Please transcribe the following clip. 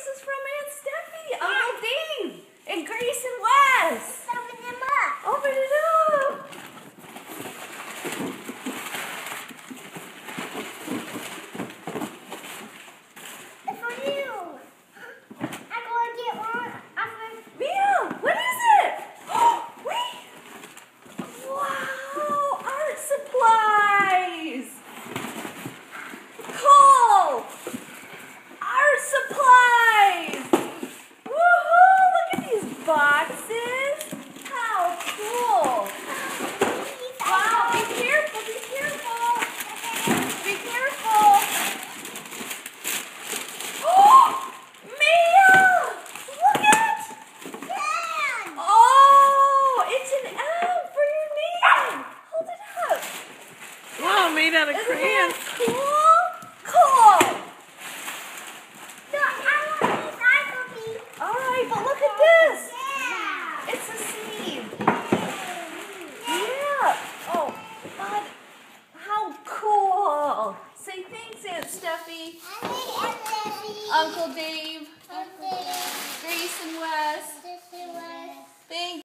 this is from Aunt Steffi, Uncle Dave, and Grace and Wes. Open them up. Open it up. It's for you. I'm going to get one. Mia, what is it? Wait. Wow, art supplies. Cool. Art supplies. Woohoo, look at these boxes. How cool. Wow, be careful, be careful. Be careful. Oh, Mia, look at. Oh, it's an M for your name. Hold it up. Wow, made out of Isn't crayons. that cool? Cool. So I want these Applebee. All right, but look at this. Yeah. It's a sleeve. Yeah. Oh, God. How cool. Say thanks, Aunt Steffi, Uncle Dave, Grace and Wes. Thanks.